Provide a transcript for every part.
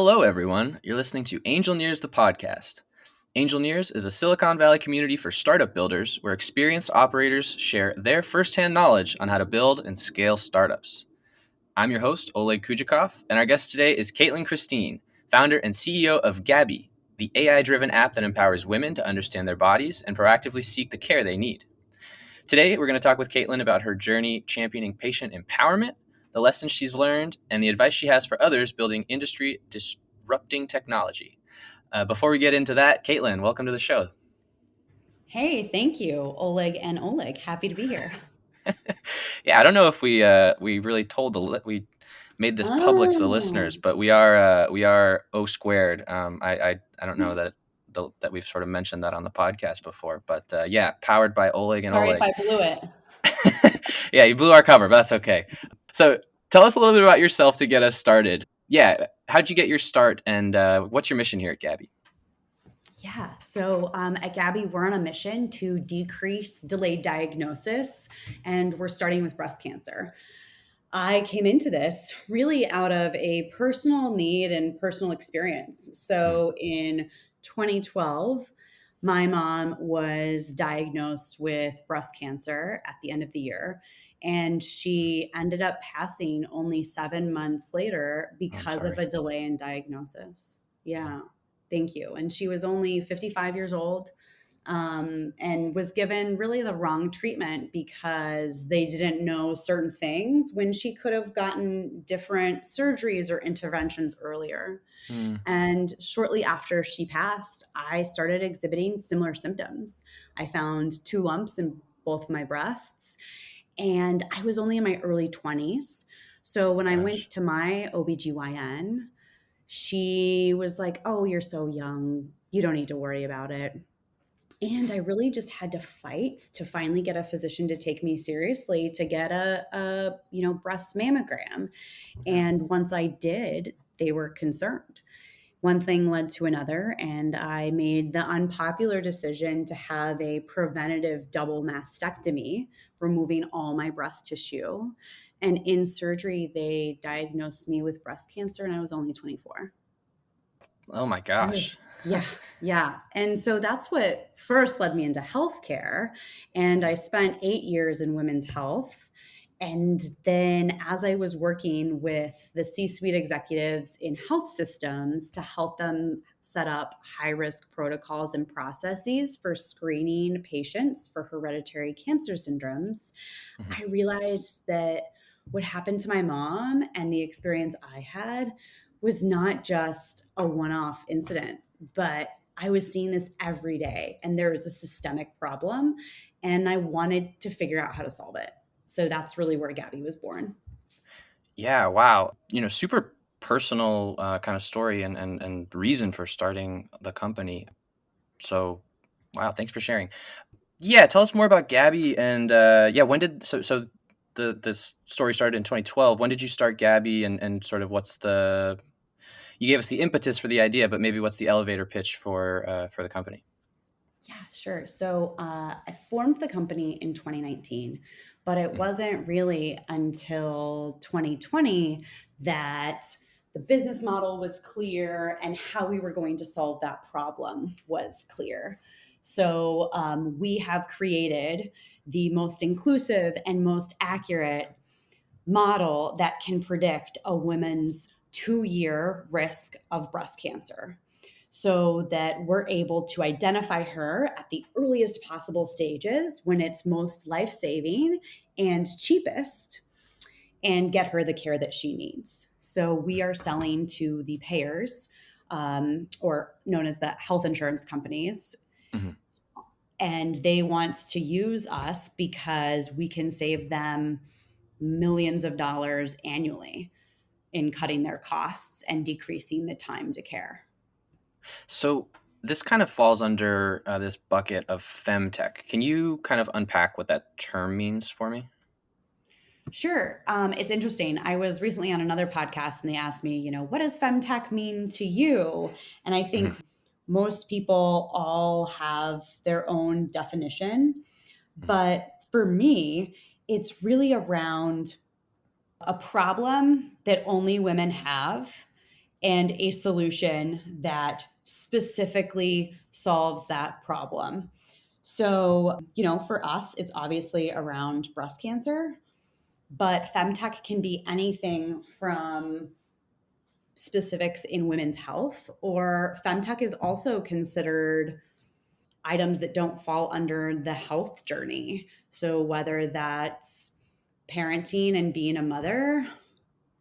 Hello, everyone. You're listening to Angel Nears, the podcast. Angel Nears is a Silicon Valley community for startup builders where experienced operators share their firsthand knowledge on how to build and scale startups. I'm your host, Oleg Kujakov, and our guest today is Kaitlin Christine, founder and CEO of Gabby, the AI-driven app that empowers women to understand their bodies and proactively seek the care they need. Today, we're going to talk with Kaitlin about her journey championing patient empowerment, the lessons she's learned, and the advice she has for others building industry disrupting technology. Before we get into that, Kaitlin, welcome to the show. Hey, thank you, Oleg and Oleg. Happy to be here. Yeah, I don't know if we really told we made this public to the listeners, Oh, but we are O squared. I don't know that we've sort of mentioned that on the podcast before, but yeah, powered by Oleg and sorry if Oleg. I blew it. Yeah, you blew our cover, but that's okay. So tell us a little bit about yourself to get us started. Yeah, how'd you get your start, and what's your mission here at Gabby? So at Gabby, we're on a mission to decrease delayed diagnosis, and we're starting with breast cancer. I came into this really out of a personal need and personal experience. Mm, So in 2012, my mom was diagnosed with breast cancer at the end of the year. And she ended up passing only 7 months later I'm because of sorry. a delay in diagnosis. Yeah, thank you. And she was only 55 years old, and was given really the wrong treatment because they didn't know certain things when she could have gotten different surgeries or interventions earlier. Mm, And shortly after she passed, I started exhibiting similar symptoms. I found two lumps in both of my breasts, and I was only in my early 20s. So when I went gosh. to my OBGYN, she was like, "Oh, you're so young. You don't need to worry about it." And I really just had to fight to finally get a physician to take me seriously to get a breast mammogram. Yeah. And once I did, they were concerned. One thing led to another, and I made the unpopular decision to have a preventative double mastectomy, removing all my breast tissue. And in surgery, they diagnosed me with breast cancer, and I was only 24. Oh my So, gosh. yeah, yeah. And so that's what first led me into healthcare. And I spent 8 years in women's health. And then, as I was working with the C suite executives in health systems to help them set up high risk protocols and processes for screening patients for hereditary cancer syndromes, Mhm. I realized that what happened to my mom and the experience I had was not just a one off incident, but I was seeing this every day and there was a systemic problem and I wanted to figure out how to solve it. So that's really where Gabby was born. Yeah, wow. Super personal kind of story and reason for starting the company. So, wow, thanks for sharing. Yeah, tell us more about Gabby and yeah, when did so this story started in 2012. When did you start Gabby and sort of what's the you gave us the impetus for the idea, but maybe what's the elevator pitch for the company? Yeah, sure. So I formed the company in 2019, but it Mhm. wasn't really until 2020 that the business model was clear and how we were going to solve that problem was clear. So we have created the most inclusive and most accurate model that can predict a woman's 2 year risk of breast cancer so that we're able to identify her at the earliest possible stages when it's most life saving and cheapest and get her the care that she needs. So we are selling to the payers, or known as the health insurance companies, Mhm. and they want to use us because we can save them millions of dollars annually in cutting their costs and decreasing the time to care. So this kind of falls under this bucket of femtech. Can you kind of unpack what that term means for me? Sure. It's interesting. I was recently on another podcast and they asked me, what does femtech mean to you? And I think Mhm. most people all have their own definition. Mhm. But for me, it's really around a problem that only women have and a solution that specifically solves that problem. So, for us, it's obviously around breast cancer, but femtech can be anything from specifics in women's health, or femtech is also considered items that don't fall under the health journey. So, whether that's parenting and being a mother,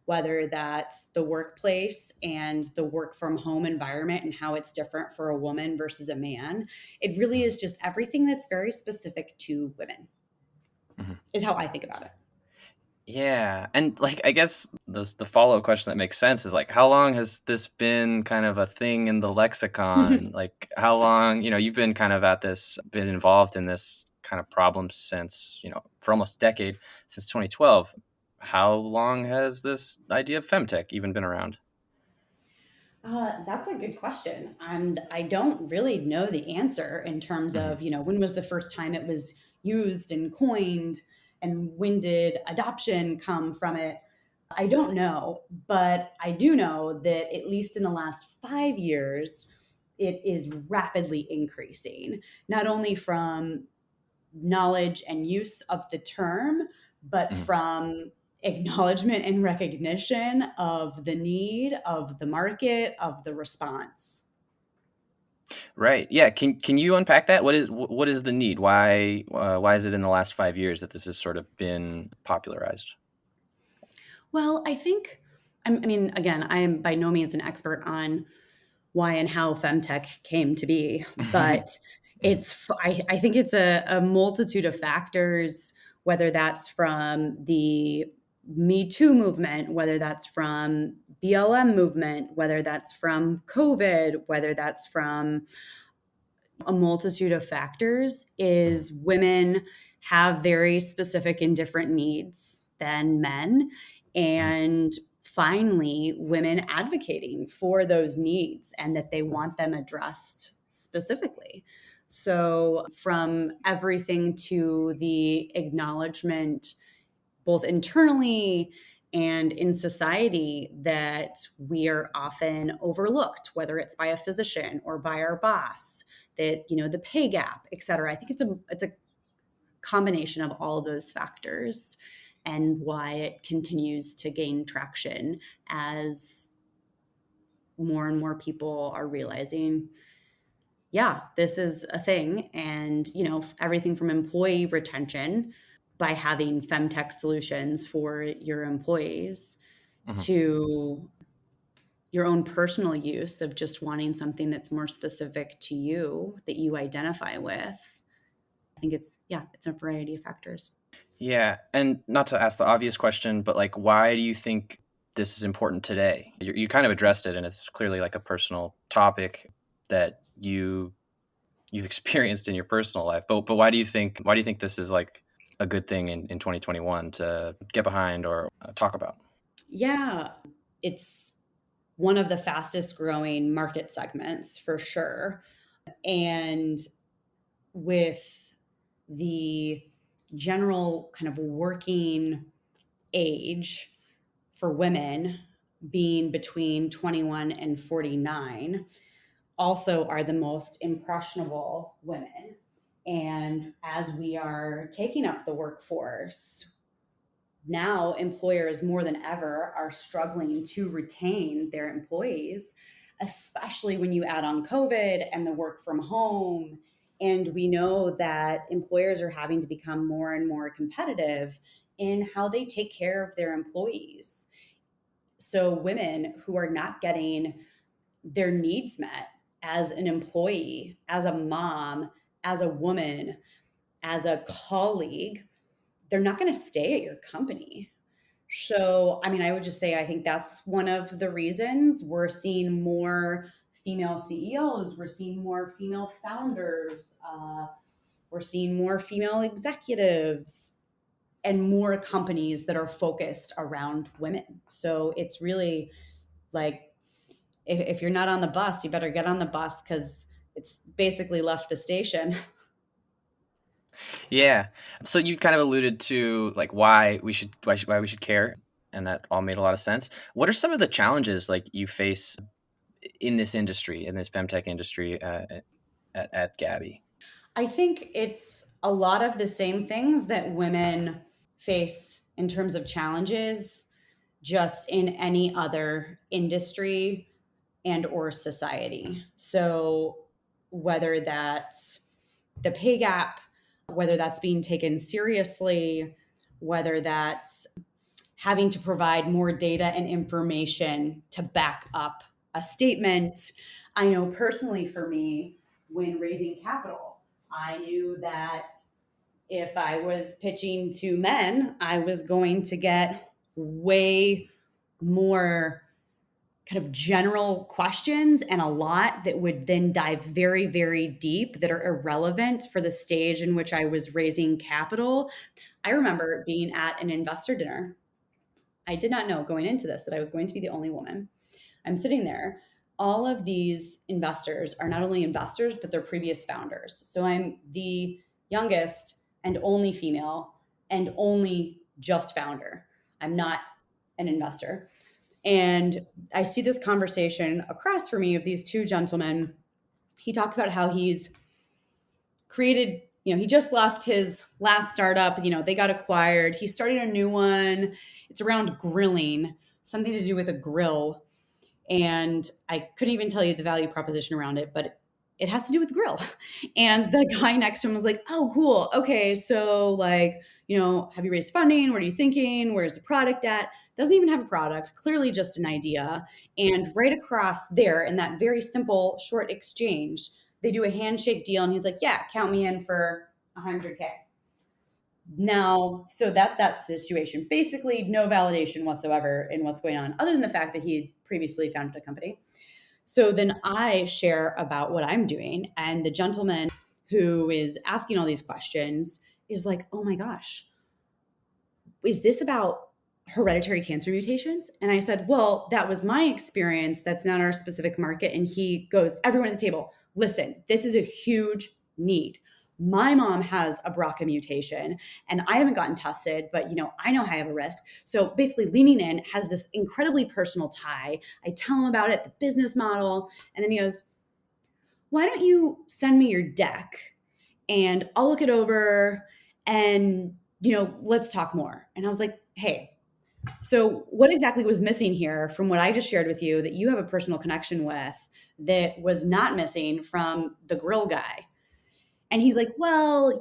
whether that's the workplace and the work from home environment and how it's different for a woman versus a man, it really is just everything that's very specific to women, Mhm. is how I think about it. Yeah, and like I guess the follow-up question that makes sense is like how long has this been kind of a thing in the lexicon? Like how long, you've been kind of been involved in this kind of problem since, for almost a decade, since 2012. How long has this idea of femtech even been around? That's a good question. And I don't really know the answer in terms Mhm. of, when was the first time it was used and coined, and when did adoption come from it? I don't know, but I do know that at least in the last 5 years, it is rapidly increasing, not only from knowledge and use of the term, but Mhm. from acknowledgement and recognition of the need, of the market, of the response. Right. Yeah. Can you unpack that? What is the need? Why is it in the last 5 years that this has sort of been popularized? Well, I mean, again, I am by no means an expert on why and how femtech came to be, but Mhm. I think it's a multitude of factors, whether that's from the Me Too movement, whether that's from BLM movement, whether that's from COVID, whether that's from a multitude of factors, Mhm. is women have very specific and different needs than men. Mhm. And finally, women advocating for those needs and that they want them addressed specifically. So, from everything to the acknowledgement, both internally and in society, that we are often overlooked, whether it's by a physician or by our boss, that, the pay gap, et cetera. I think it's a combination of all of those factors, and why it continues to gain traction as more and more people are realizing, yeah, this is a thing. And, everything from employee retention by having femtech solutions for your employees, Mhm. to your own personal use of just wanting something that's more specific to you, that you identify with. I think it's a variety of factors. Yeah, and not to ask the obvious question, but like, why do you think this is important today? You kind of addressed it, and it's clearly like a personal topic that you've experienced in your personal life. But why do you think this is like a good thing in 2021 to get behind or talk about? Yeah, it's one of the fastest growing market segments for sure. And with the general kind of working age for women being between 21 and 49, also are the most impressionable women. And as we are taking up the workforce, now employers more than ever are struggling to retain their employees, especially when you add on COVID and the work from home. And we know that employers are having to become more and more competitive in how they take care of their employees. So, women who are not getting their needs met as an employee, as a mom, as a woman, as a colleague, they're not going to stay at your company. So, I mean, I would just say I think that's one of the reasons we're seeing more female CEOs, we're seeing more female founders, we're seeing more female executives, and more companies that are focused around women. So it's really like, if you're not on the bus, you better get on the bus, because it's basically left the station. Yeah. So you kind of alluded to like why we should care. and that all made a lot of sense. What are some of the challenges like you face in this industry, in this femtech industry at Gabby? I think it's a lot of the same things that women face in terms of challenges just in any other industry and or society. So whether that's the pay gap, whether that's being taken seriously, whether that's having to provide more data and information to back up a statement. I know personally for me, when raising capital, I knew that if I was pitching to men, I was going to get way more kind of general questions and a lot that would then dive very, very deep that are irrelevant for the stage in which I was raising capital. I remember being at an investor dinner. I did not know going into this that I was going to be the only woman. I'm sitting there. All of these investors are not only investors, but they're previous founders. So I'm the youngest and only female and only just founder. I'm not an investor. And I see this conversation across from me of these two gentlemen. He talks about how he's created, he just left his last startup, they got acquired. He started a new one. It's around grilling, something to do with a grill. And I couldn't even tell you the value proposition around it, but it has to do with the grill. And the guy next to him was like, "Oh, cool. Okay. So, like, have you raised funding? What are you thinking? Where's the product at?" Doesn't even have a product, clearly just an idea. And right across there, in that very simple, short exchange, they do a handshake deal. And he's like, "Yeah, count me in for 100K." Now, so that's that situation. Basically, no validation whatsoever in what's going on, other than the fact that he had previously founded a company. So then I share about what I'm doing, and the gentleman who is asking all these questions is like, "Oh my gosh, is this about hereditary cancer mutations?" And I said, "Well, that was my experience. That's not our specific market." And he goes, "Everyone at the table, listen, this is a huge need. My mom has a BRCA mutation and I haven't gotten tested, but I know I have a risk." So basically leaning in has this incredibly personal tie. I tell him about it, the business model. And then he goes, "Why don't you send me your deck and I'll look it over and, let's talk more." And I was like, "Hey, so what exactly was missing here from what I just shared with you that you have a personal connection with that was not missing from the grill guy?" And he's like, "Well,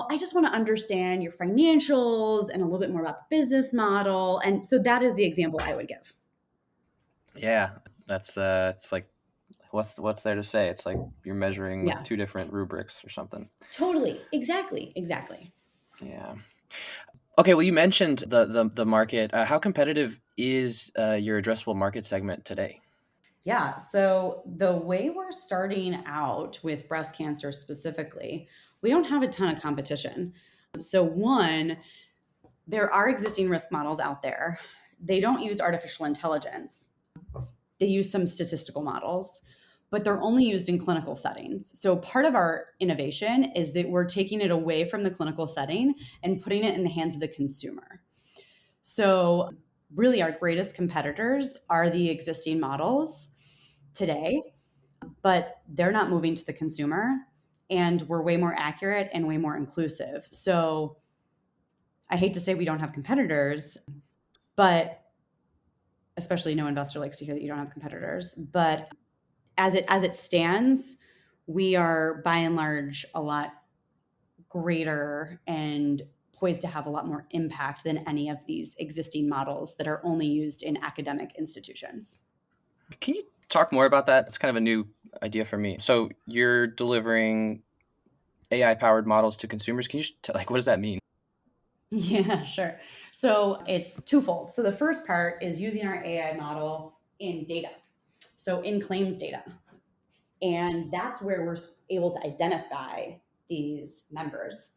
I just want to understand your financials and a little bit more about the business model." And so that is the example I would give. Yeah, that's it's like what's there to say? It's like you're measuring with Yeah, two different rubrics or something. totally. Exactly. Exactly. Yeah. Okay, well, you mentioned the market. How competitive is your addressable market segment today? Yeah. So the way we're starting out with breast cancer specifically, we don't have a ton of competition. So, one, there are existing risk models out there. They don't use artificial intelligence, they use some statistical models, but they're only used in clinical settings. So, part of our innovation is that we're taking it away from the clinical setting and putting it in the hands of the consumer. So, really, our greatest competitors are the existing models today, but they're not moving to the consumer. And we're way more accurate and way more inclusive. So, I hate to say we don't have competitors, but especially no investor likes to hear that you don't have competitors. But as it stands, we are by and large a lot greater and poised to have a lot more impact than any of these existing models that are only used in academic institutions. Can you talk more about that? It's kind of a new idea for me. So you're delivering AI powered models to consumers. Can you like what does that mean? Yeah, sure. So it's twofold. So the first part is using our AI model in data, so in claims data. And that's where we're able to identify these members.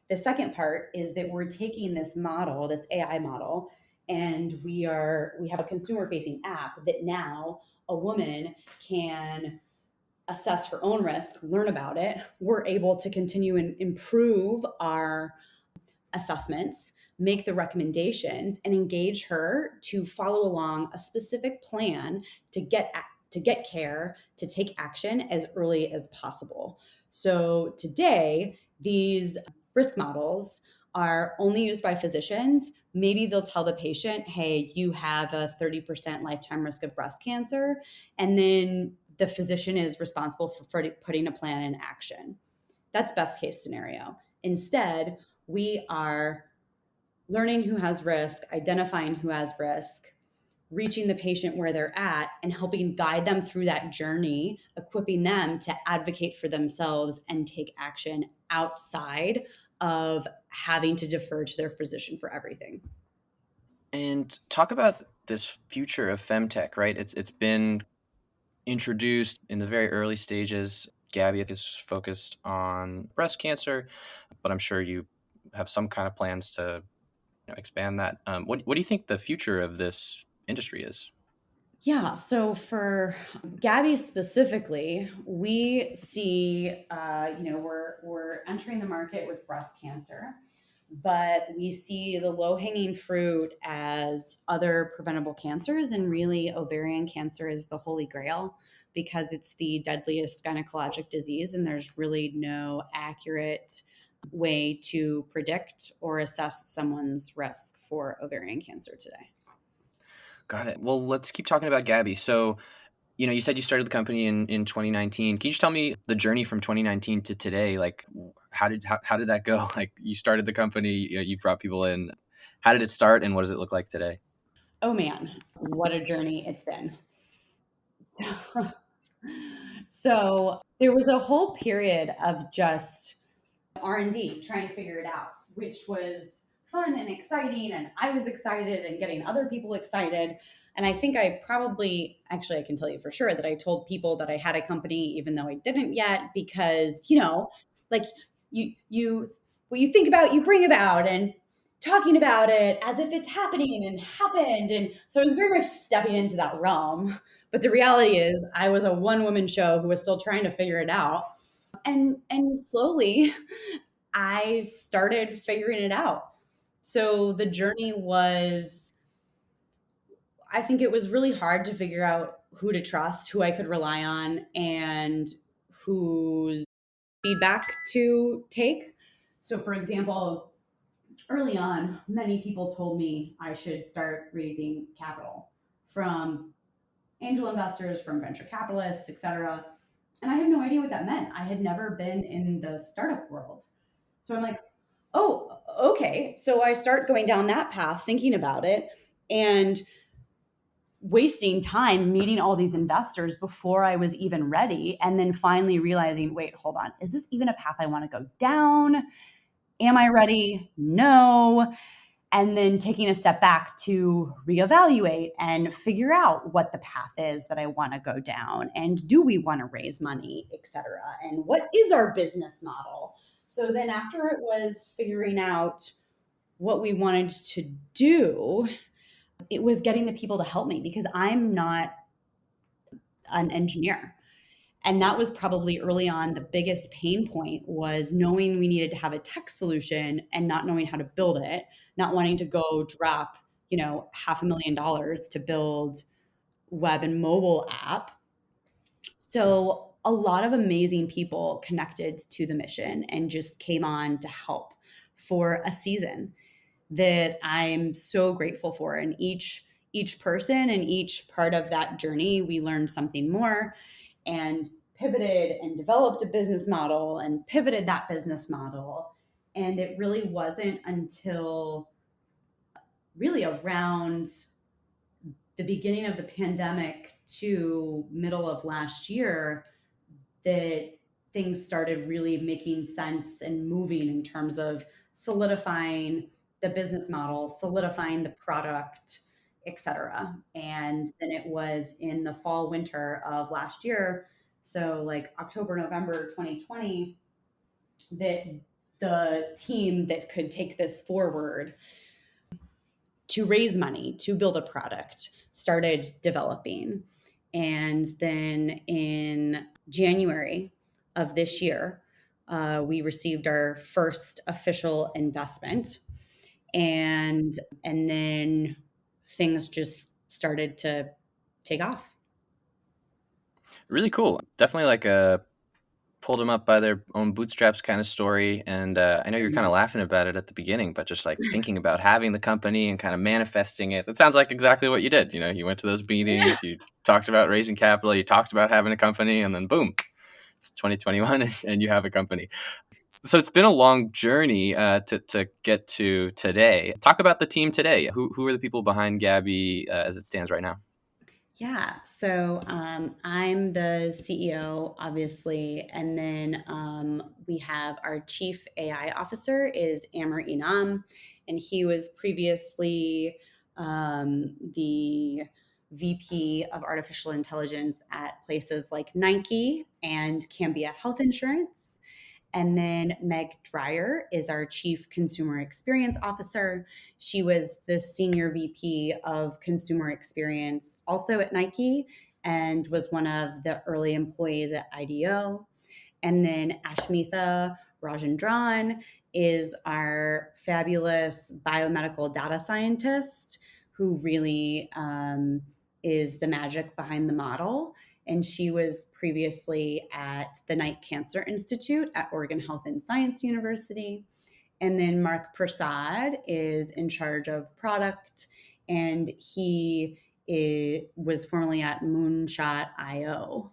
The second part is that we're taking this model, this AI model, and we have a consumer facing app that now a woman can assess her own risk, learn about it. We're able to continue and improve our assessments make the recommendations, and engage her to follow along a specific plan to get care, to take action as early as possible. So today, these risk models are only used by physicians. Maybe they'll tell the patient, hey, you have a 30% lifetime risk of breast cancer. And then the physician is responsible for putting a plan in action. That's best case scenario. Instead, we are learning who has risk, identifying who has risk, reaching the patient where they're at, and helping guide them through that journey, equipping them to advocate for themselves and take action outside of having to defer to their physician for everything. And talk about this future of femtech, right? It's been introduced in the very early stages. Gabby is focused on breast cancer, but I'm sure you have some kind of plans to expand that. What do you think the future of this industry is? Yeah, so for Gabby specifically, we see, we're entering the market with breast cancer, but we see the low hanging fruit as other preventable cancers, and really ovarian cancer is the holy grail because it's the deadliest gynecologic disease, and there's really no accurate way to predict or assess someone's risk for ovarian cancer today. Got it. Well, let's keep talking about Gabby. So, you said you started the company in 2019. Can you just tell me the journey from 2019 to today? Like, how did that go? Like, you started the company, you brought people in. How did it start, and what does it look like today? Oh man, what a journey it's been. So there was a whole period of just R&D, trying to figure it out, which was fun and exciting. And I was excited and getting other people excited. And I think I can tell you for sure that I told people that I had a company, even though I didn't yet, because, like you, what you think about, you bring about, and talking about it as if it's happening and happened. And so I was very much stepping into that realm. But the reality is I was a one woman show who was still trying to figure it out. And slowly I started figuring it out. So the journey was, I think it was really hard to figure out who to trust, who I could rely on, and whose feedback to take. So, for example, early on, many people told me I should start raising capital from angel investors, from venture capitalists, etc. And I had no idea what that meant. I had never been in the startup world. So I'm like, oh, okay. So I start going down that path, thinking about it, and wasting time meeting all these investors before I was even ready. And then finally realizing, wait, hold on. Is this even a path I want to go down? Am I ready? No. And then taking a step back to reevaluate and figure out what the path is that I want to go down, and do we want to raise money, et cetera, and what is our business model. So then after it was figuring out what we wanted to do, it was getting the people to help me because I'm not an engineer. And that was probably early on the biggest pain point, was knowing we needed to have a tech solution and not knowing how to build it, not wanting to go drop, $500,000 to build web and mobile app. So a lot of amazing people connected to the mission and just came on to help for a season that I'm so grateful for. And each person and each part of that journey, we learned something more and pivoted and developed a business model and pivoted that business model. And it really wasn't until really around the beginning of the pandemic to middle of last year that things started really making sense and moving in terms of solidifying the business model, solidifying the product, et cetera. And then it was in the fall, winter of last year, so like October, November 2020, that the team that could take this forward to raise money to build a product started developing. And then in January of this year, we received our first official investment. And then things just started to take off. Really cool. Definitely like a pulled them up by their own bootstraps kind of story. And I know you're kind of laughing about it at the beginning, but just like thinking about having the company and kind of manifesting it, that sounds like exactly what you did. You know, you went to those meetings, you talked about raising capital, you talked about having a company, and then boom, it's 2021 and you have a company. So it's been a long journey to get to today. Talk about the team today. Who are the people behind Gabby as it stands right now? Yeah, so I'm the CEO, obviously, and then we have our chief AI officer is Amr Inam, and he was previously the VP of artificial intelligence at places like Nike and Cambia Health Insurance. And then Meg Dreyer is our Chief Consumer Experience Officer. She was the Senior VP of Consumer Experience also at Nike and was one of the early employees at IDEO. And then Ashmitha Rajendran is our fabulous biomedical data scientist who really is the magic behind the model. And she was previously at the Knight Cancer Institute at Oregon Health and Science University. And then Mark Prasad is in charge of product, and was formerly at Moonshot IO.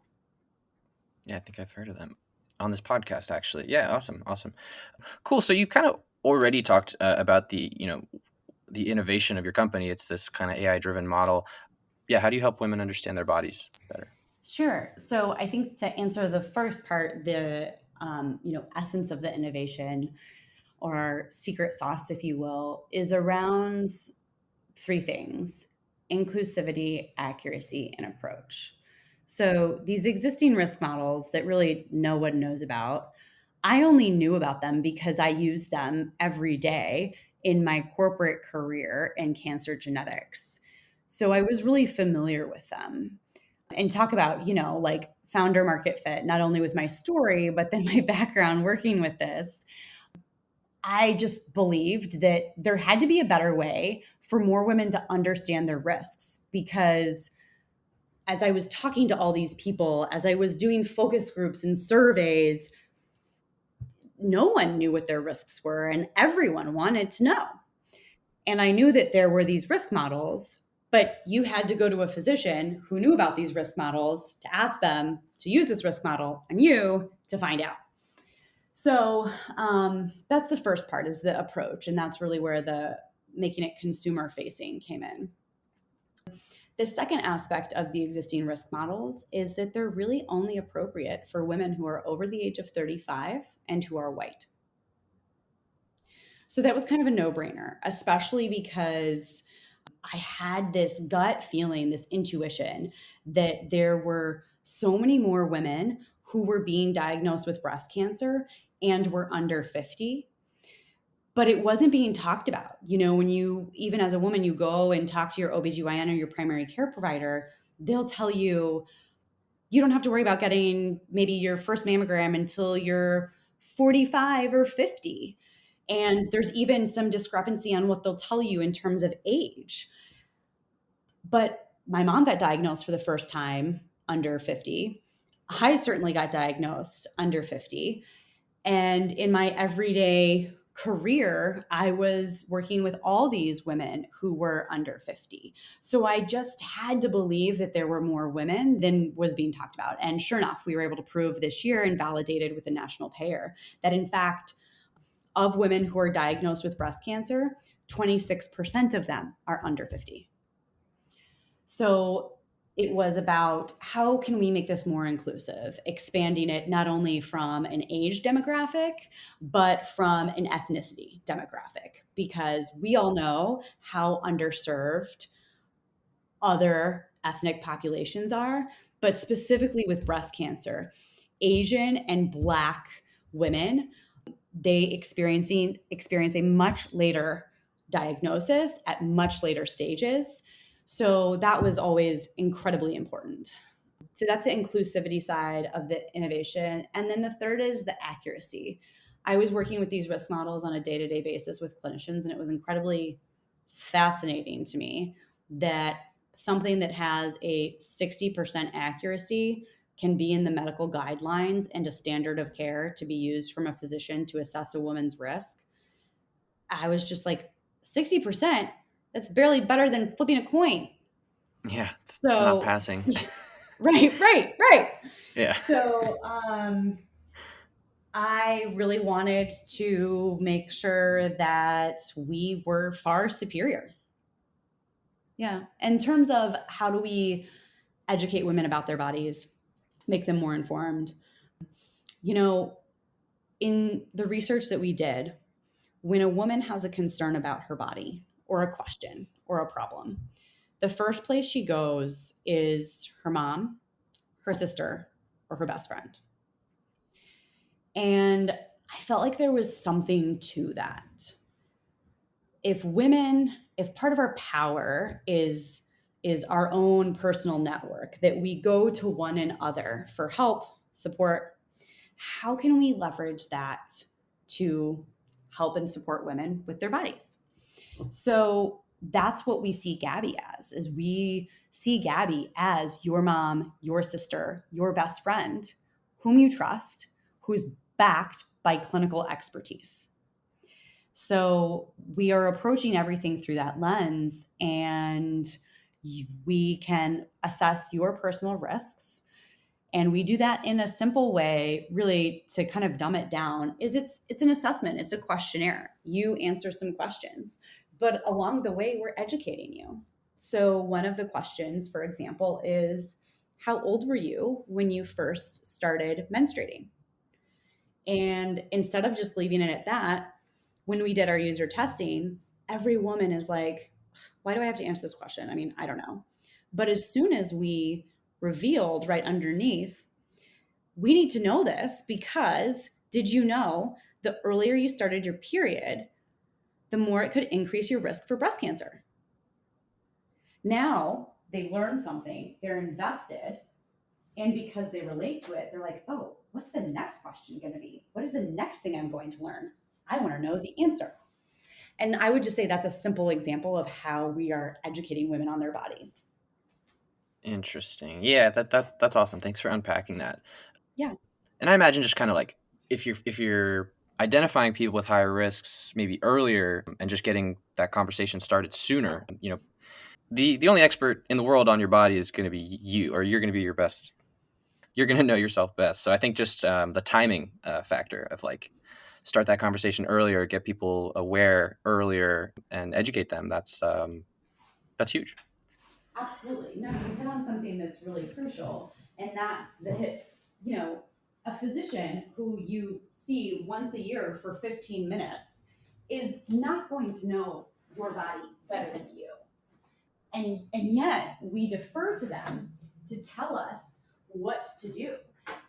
Yeah, I think I've heard of them on this podcast, actually. Yeah, awesome. Cool. So you kind of already talked about the innovation of your company. It's this kind of AI driven model. Yeah. How do you help women understand their bodies better? Sure. So I think to answer the first part, the essence of the innovation or secret sauce, if you will, is around three things: inclusivity, accuracy, and approach. So these existing risk models that really no one knows about, I only knew about them because I use them every day in my corporate career in cancer genetics. So I was really familiar with them. And talk about, like founder market fit, not only with my story, but then my background working with this. I just believed that there had to be a better way for more women to understand their risks because as I was talking to all these people, as I was doing focus groups and surveys, no one knew what their risks were and everyone wanted to know. And I knew that there were these risk models, but you had to go to a physician who knew about these risk models to ask them to use this risk model on you to find out. So that's the first part, is the approach. And that's really where the making it consumer facing came in. The second aspect of the existing risk models is that they're really only appropriate for women who are over the age of 35 and who are white. So that was kind of a no brainer, especially because I had this gut feeling, this intuition that there were so many more women who were being diagnosed with breast cancer and were under 50, but it wasn't being talked about. When you, even as a woman, you go and talk to your OBGYN or your primary care provider, they'll tell you, you don't have to worry about getting maybe your first mammogram until you're 45 or 50. And there's even some discrepancy on what they'll tell you in terms of age. But my mom got diagnosed for the first time under 50. I certainly got diagnosed under 50. And in my everyday career, I was working with all these women who were under 50. So I just had to believe that there were more women than was being talked about. And sure enough, we were able to prove this year and validated with the national payer that, in fact, of women who are diagnosed with breast cancer, 26% of them are under 50. So it was about how can we make this more inclusive, expanding it not only from an age demographic, but from an ethnicity demographic, because we all know how underserved other ethnic populations are, but specifically with breast cancer, Asian and Black women, they experience a much later diagnosis at much later stages. So that was always incredibly important. So that's the inclusivity side of the innovation. And then the third is the accuracy. I was working with these risk models on a day to day basis with clinicians, and it was incredibly fascinating to me that something that has a 60% accuracy can be in the medical guidelines and a standard of care to be used from a physician to assess a woman's risk. I was just like, 60%? That's barely better than flipping a coin. Yeah, it's not So, passing. right. Yeah. So, I really wanted to make sure that we were far superior. Yeah. In terms of how do we educate women about their bodies, make them more informed, you know, in the research that we did, when a woman has a concern about her body or a question or a problem, the first place she goes is her mom, her sister, or her best friend. And I felt like there was something to that. If part of our power is our own personal network, that we go to one another for help, support, how can we leverage that to help and support women with their bodies? So that's what we see Gabby as, is we see Gabby as your mom, your sister, your best friend, whom you trust, who's backed by clinical expertise. So we are approaching everything through that lens, and we can assess your personal risks. And we do that in a simple way, really, to kind of dumb it down. Is it's an assessment, it's a questionnaire. You answer some questions, but along the way, we're educating you. So one of the questions, for example, is how old were you when you first started menstruating? And instead of just leaving it at that, when we did our user testing, every woman is like, why do I have to answer this question? I mean, I don't know. But as soon as we revealed right underneath, we need to know this because did you know the earlier you started your period, the more it could increase your risk for breast cancer? Now they learned something, they're invested, and because they relate to it, they're like, oh, what's the next question going to be? What is the next thing I'm going to learn? I want to know the answer. And I would just say that's a simple example of how we are educating women on their bodies. Interesting. Yeah, that's awesome. Thanks for unpacking that. Yeah. And I imagine just kind of like if you're identifying people with higher risks maybe earlier and just getting that conversation started sooner, the only expert in the world on your body is going to be you, or you're going to be your best. You're going to know yourself best. So I think just the timing factor of like start that conversation earlier, get people aware earlier, and educate them. That's huge. Absolutely. No, you hit on something that's really crucial, and that's you know, a physician who you see once a year for 15 minutes is not going to know your body better than you. And yet we defer to them to tell us what to do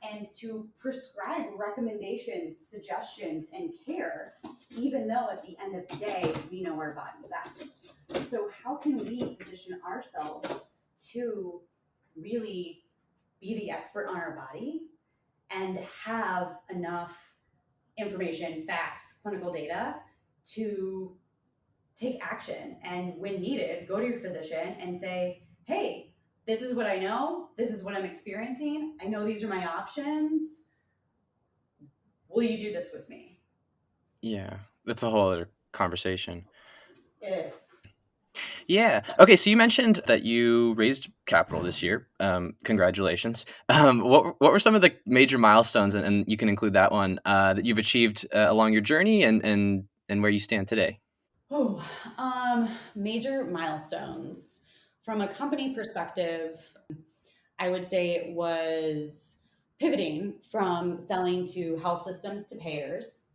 and to prescribe recommendations, suggestions, and care, even though at the end of the day we know our body best. So how can we position ourselves to really be the expert on our body and have enough information, facts, clinical data to take action, and when needed, go to your physician and say, hey, this is what I know, this is what I'm experiencing, I know these are my options, will you do this with me? Yeah, that's a whole other conversation. It is. Yeah. Okay. So you mentioned that you raised capital this year. Congratulations. What were some of the major milestones, and you can include that one that you've achieved along your journey, and where you stand today? Oh, major milestones from a company perspective, I would say it was pivoting from selling to health systems to payers.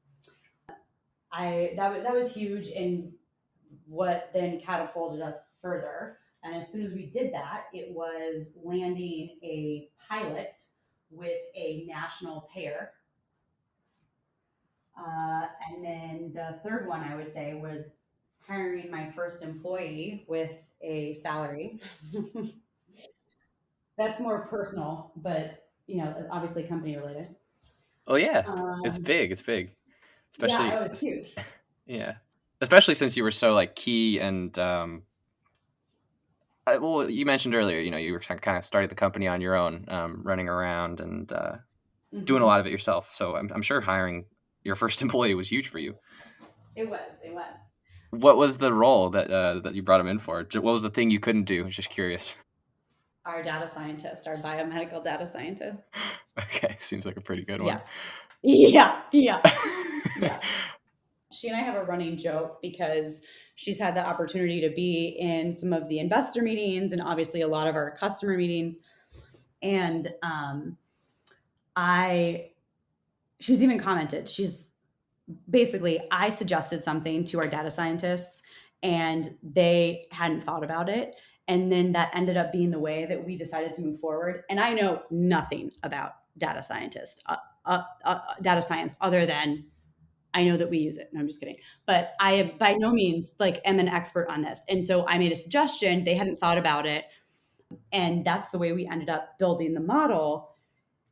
That was huge, and what then catapulted us further. And as soon as we did that, it was landing a pilot with a national payer. And then the third one I would say was hiring my first employee with a salary. That's more personal, but obviously company related. Oh yeah, it's Um, big. It's big. Yeah, especially it was huge. yeah, especially since you were so like key and well, you mentioned earlier, you were kind of starting the company on your own, running around and doing a Hmm. lot of it yourself. So I'm sure hiring your first employee was huge for you. It was. It was. What was the role that you brought him in for? What was the thing you couldn't do? I'm just curious. Our data scientist, our biomedical data scientist. Okay, seems like a pretty good Yeah. one. Yeah. Yeah. Yeah. She and I have a running joke because she's had the opportunity to be in some of the investor meetings and obviously a lot of our customer meetings. And I, she's even commented, she's basically, I suggested something to our data scientists and they hadn't thought about it. And then that ended up being the way that we decided to move forward. And I know nothing about data science other than I know that we use it. No, I'm just kidding. But I by no means like am an expert on this. And so I made a suggestion. They hadn't thought about it. And that's the way we ended up building the model.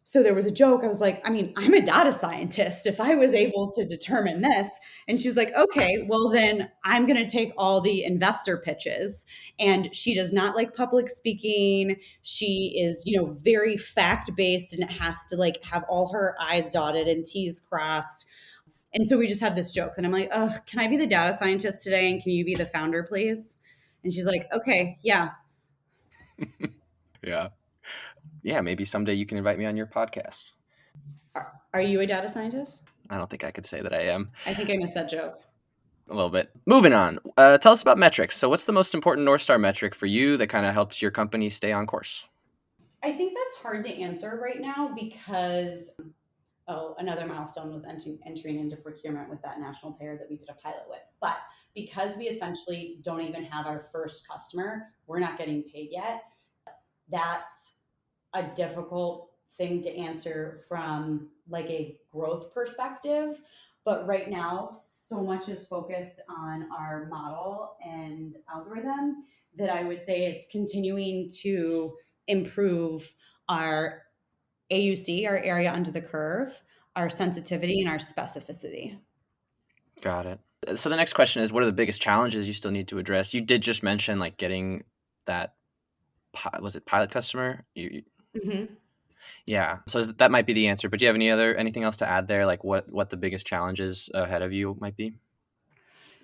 So there was a joke. I was like, I mean, I'm a data scientist. If I was able to determine this, and she was like, okay, well, then I'm going to take all the investor pitches. And she does not like public speaking. She is, very fact based and it has to like have all her I's dotted and T's crossed. And so we just have this joke. And I'm like, oh, can I be the data scientist today? And can you be the founder, please? And she's like, okay, yeah. Yeah. Yeah, maybe someday you can invite me on your podcast. Are you a data scientist? I don't think I could say that I am. I think I missed that joke. A little bit. Moving on. Tell us about metrics. So, what's the most important North Star metric for you that kind of helps your company stay on course? I think that's hard to answer right now because, another milestone was entering into procurement with that national payer that we did a pilot with. But because we essentially don't even have our first customer, we're not getting paid yet. That's a difficult thing to answer from like a growth perspective. But right now, so much is focused on our model and algorithm that I would say it's continuing to improve our AUC, our area under the curve, our sensitivity, and our specificity. Got it. So, the next question is, what are the biggest challenges you still need to address? You did just mention like getting that, was it pilot customer? Mm-hmm. Yeah. So, that might be the answer. But do you have anything else to add there? Like what the biggest challenges ahead of you might be?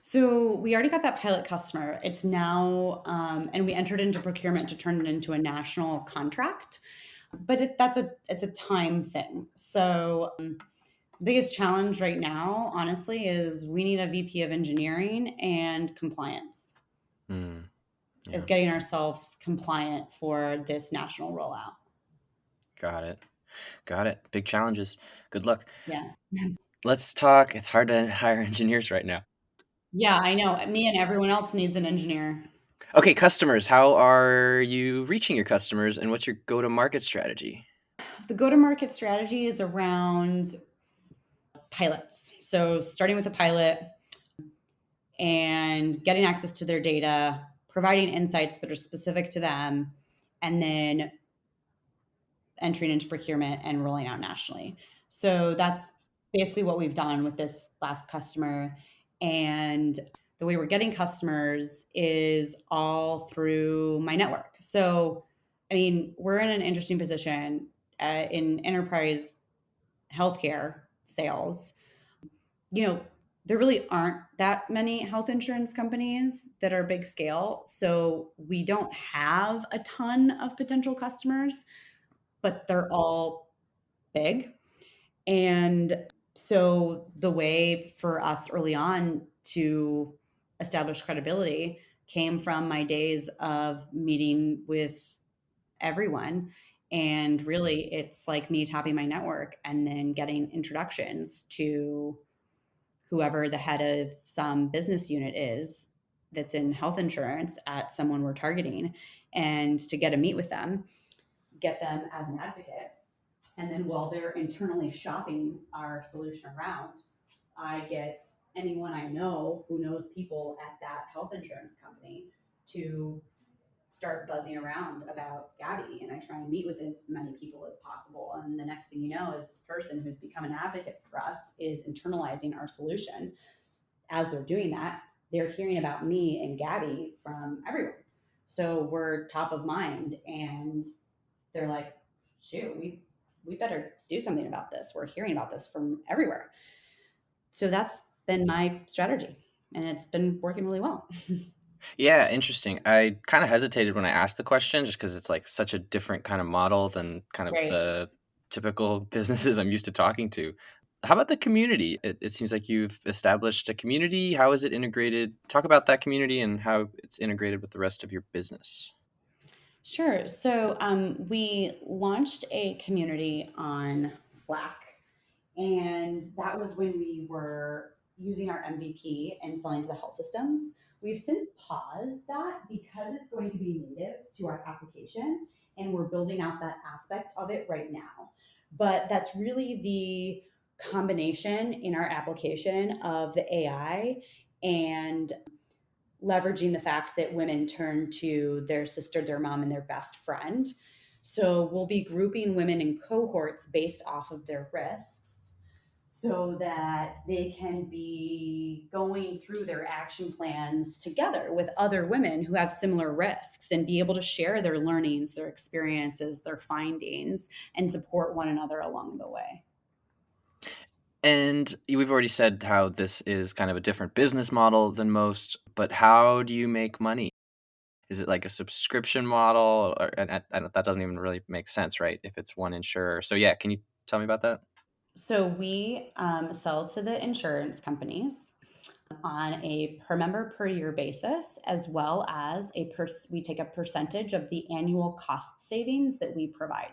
So we already got that pilot customer. It's now, and we entered into procurement to turn it into a national contract. But it's a time thing. So biggest challenge right now, honestly, is we need a VP of engineering and compliance. Mm, Is yeah. getting ourselves compliant for this national rollout. Got it. Got it. Big challenges. Good luck. Yeah. Let's talk. It's hard to hire engineers right now. Yeah, I know. Me and everyone else needs an engineer. Okay, customers. How are you reaching your customers, and what's your go-to-market strategy? The go to market strategy is around pilots. So starting with a pilot and getting access to their data, providing insights that are specific to them, and then entering into procurement and rolling out nationally. So that's basically what we've done with this last customer. And the way we're getting customers is all through my network. So, I mean, we're in an interesting position in enterprise healthcare sales. There really aren't that many health insurance companies that are big scale. So we don't have a ton of potential customers, but they're all big. And so the way for us early on to establish credibility came from my days of meeting with everyone. And really, it's like me tapping my network and then getting introductions to whoever the head of some business unit is that's in health insurance at someone we're targeting and to get a meet with them, get them as an advocate. And then while they're internally shopping our solution around, I get anyone I know who knows people at that health insurance company to start buzzing around about Gabby, and I try and meet with as many people as possible. And the next thing you know is this person who's become an advocate for us is internalizing our solution. As they're doing that, they're hearing about me and Gabby from everywhere. So we're top of mind, and they're like, shoot, we better do something about this. We're hearing about this from everywhere. So that's been my strategy, and it's been working really well. Yeah, interesting. I kind of hesitated when I asked the question just because it's like such a different kind of model than kind of Right. the typical businesses I'm used to talking to. How about the community? It seems like you've established a community. How is it integrated? Talk about that community and how it's integrated with the rest of your business. Sure. So we launched a community on Slack, and that was when we were using our MVP and selling to the health systems. We've since paused that because it's going to be native to our application, and we're building out that aspect of it right now. But that's really the combination in our application of the AI and leveraging the fact that women turn to their sister, their mom, and their best friend. So we'll be grouping women in cohorts based off of their risks so that they can be going through their action plans together with other women who have similar risks and be able to share their learnings, their experiences, their findings, and support one another along the way. And we've already said how this is kind of a different business model than most, but how do you make money? Is it like a subscription model? Or, and that doesn't even really make sense, right? If it's one insurer. So, yeah, can you tell me about that? So we sell to the insurance companies on a per member per year basis, as well as we take a percentage of the annual cost savings that we provide.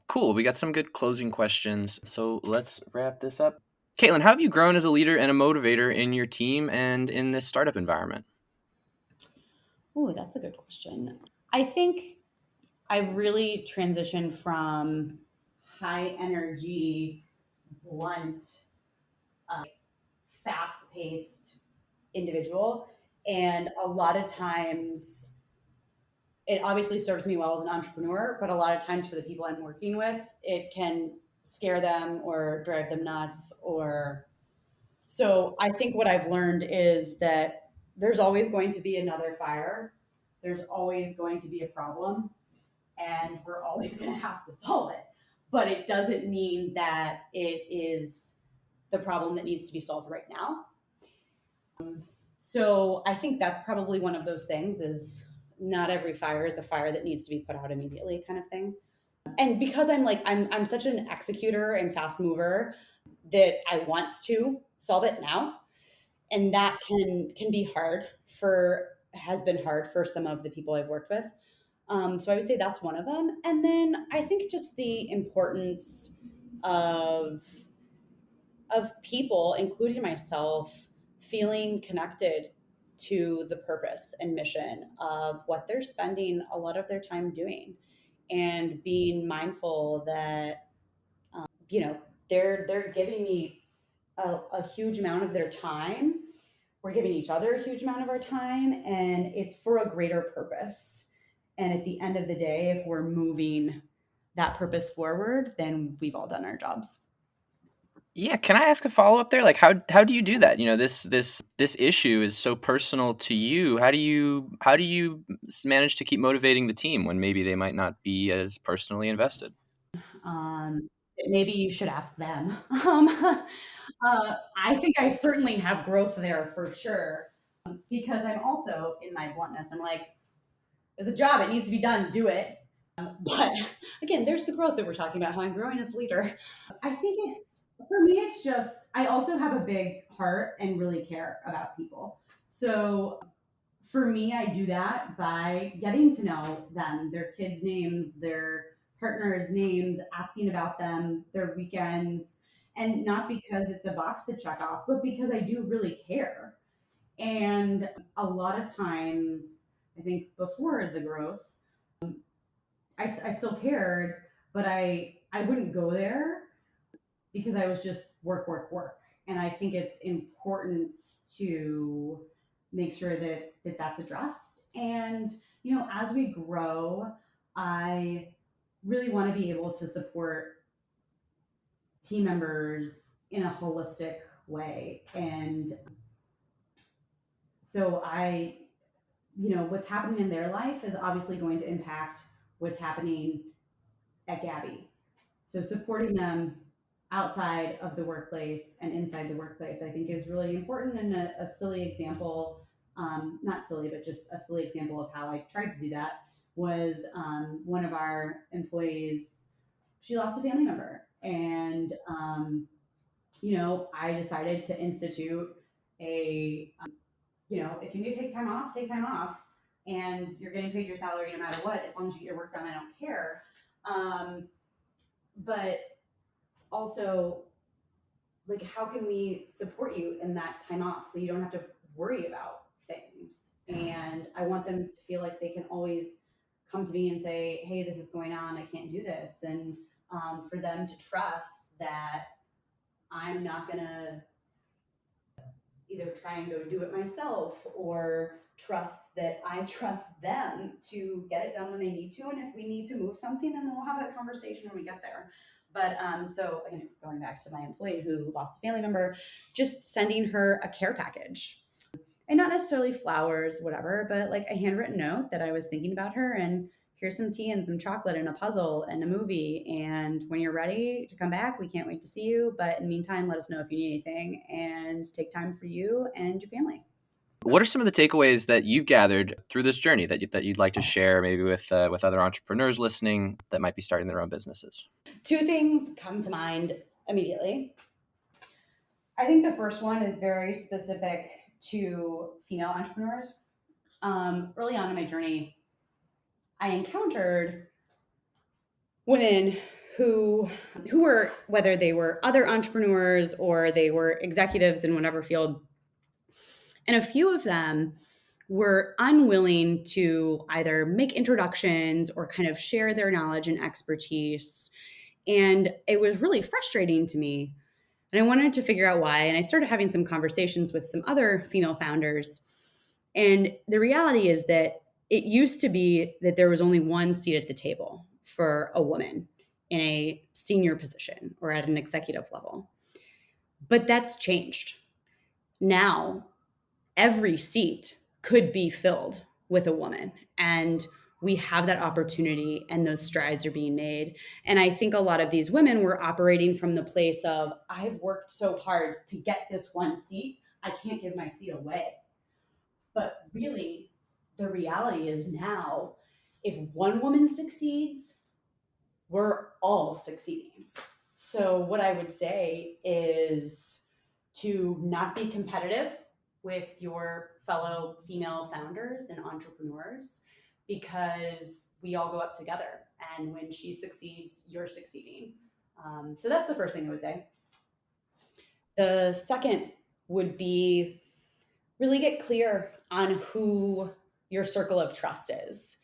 Cool. We got some good closing questions. So, let's wrap this up. Kaitlin, how have you grown as a leader and a motivator in your team and in this startup environment? Oh, that's a good question. I think I've really transitioned from high energy, blunt, fast paced individual. And a lot of times, it obviously serves me well as an entrepreneur, but a lot of times for the people I'm working with, it can scare them or drive them nuts. Or so I think what I've learned is that there's always going to be another fire, there's always going to be a problem, and we're always going to have to solve it. But it doesn't mean that it is the problem that needs to be solved right now. So I think that's probably one of those things is not every fire is a fire that needs to be put out immediately kind of thing. And because I'm such an executor and fast mover that I want to solve it now. And that can be hard for has been hard for some of the people I've worked with. So I would say that's one of them. And then I think just the importance of people, including myself, feeling connected to the purpose and mission of what they're spending a lot of their time doing, and being mindful that you know they're giving me a huge amount of their time. We're giving each other a huge amount of our time, and it's for a greater purpose. And at the end of the day, if we're moving that purpose forward, then we've all done our jobs. Yeah, can I ask a follow up there? Like, how do you do that? You know, this issue is so personal to you. How do you manage to keep motivating the team when maybe they might not be as personally invested? Um, Maybe you should ask them. I think I certainly have growth there for sure, because I'm also, in my bluntness, I'm like, it's a job, it needs to be done, do it. But again, there's the growth that we're talking about, how I'm growing as a leader. I think for me, it's just, I also have a big heart and really care about people. So for me, I do that by getting to know them, their kids' names, their partners' names, asking about them, their weekends, and not because it's a box to check off, but because I do really care. And a lot of times, I think before the growth, I still cared, but I wouldn't go there because I was just work, work, work. And I think it's important to make sure that that's addressed. And as we grow, I really want to be able to support team members in a holistic way. And so what's happening in their life is obviously going to impact what's happening at Gabby. So supporting them outside of the workplace and inside the workplace, I think, is really important. And a silly example, not silly, but just a silly example of how I tried to do that was one of our employees, she lost a family member. And, I decided to institute if you need to take time off, take time off. And you're getting paid your salary no matter what. As long as you get your work done, I don't care. But also, like, how can we support you in that time off so you don't have to worry about things? And I want them to feel like they can always come to me and say, hey, this is going on, I can't do this. And for them to trust that I'm not going to either try and go do it myself, or trust that I trust them to get it done when they need to. And if we need to move something, then we'll have that conversation when we get there. But so again, going back to my employee who lost a family member, just sending her a care package, and not necessarily flowers, whatever, but like a handwritten note that I was thinking about her, and here's some tea and some chocolate and a puzzle and a movie. And when you're ready to come back, we can't wait to see you. But in the meantime, let us know if you need anything, and take time for you and your family. What are some of the takeaways that you've gathered through this journey that you'd like to share, maybe with other entrepreneurs listening that might be starting their own businesses? Two things come to mind immediately. I think the first one is very specific to female entrepreneurs. Early on in my journey, I encountered women who were, whether they were other entrepreneurs or they were executives in whatever field, and a few of them were unwilling to either make introductions or kind of share their knowledge and expertise. And it was really frustrating to me. And I wanted to figure out why. And I started having some conversations with some other female founders. And the reality is that it used to be that there was only one seat at the table for a woman in a senior position or at an executive level. But that's changed. Now, every seat could be filled with a woman. And we have that opportunity, and those strides are being made. And I think a lot of these women were operating from the place of, I've worked so hard to get this one seat, I can't give my seat away. But really, the reality is now, if one woman succeeds, we're all succeeding. So, what I would say is to not be competitive with your fellow female founders and entrepreneurs, because we all go up together. And when she succeeds, you're succeeding. So, that's the first thing I would say. The second would be really get clear on who your circle of trust is.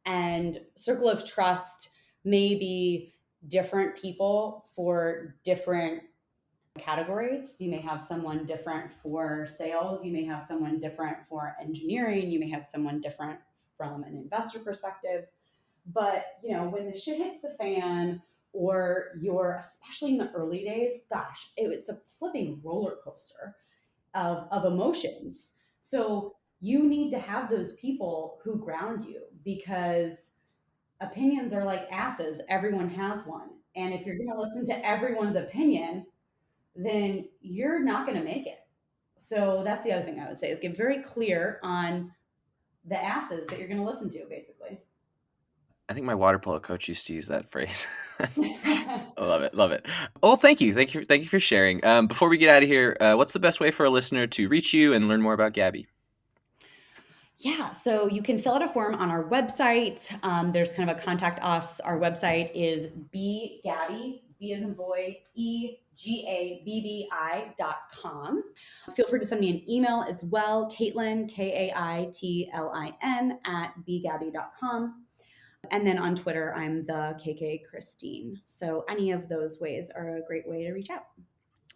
And circle of trust may be different people for different categories. You may have someone different for sales, you may have someone different for engineering, you may have someone different from an investor perspective. But when the shit hits the fan, or you're, especially in the early days, gosh, it was a flipping roller coaster of emotions. So you need to have those people who ground you, because opinions are like asses. Everyone has one. And if you're going to listen to everyone's opinion, then you're not going to make it. So that's the other thing I would say, is get very clear on the asses that you're going to listen to, basically. I think my water polo coach used to use that phrase. I love it. Love it. Oh, thank you. Thank you. Thank you for sharing. Before we get out of here, what's the best way for a listener to reach you and learn more about Gabby? Yeah, so you can fill out a form on our website. There's kind of a contact us. Our website is bgabby, B as in boy, EGABBI.com. Feel free to send me an email as well, Kaitlin, Kaitlin, at bgabby.com. And then on Twitter, I'm the KK Christine. So any of those ways are a great way to reach out.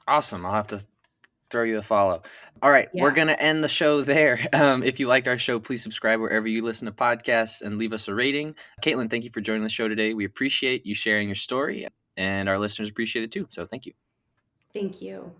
Awesome. I'll have to throw you a follow. All right, we're Yeah. going to end the show there. If you liked our show, please subscribe wherever you listen to podcasts and leave us a rating. Kaitlin, thank you for joining the show today. We appreciate you sharing your story, and our listeners appreciate it too. So thank you. Thank you.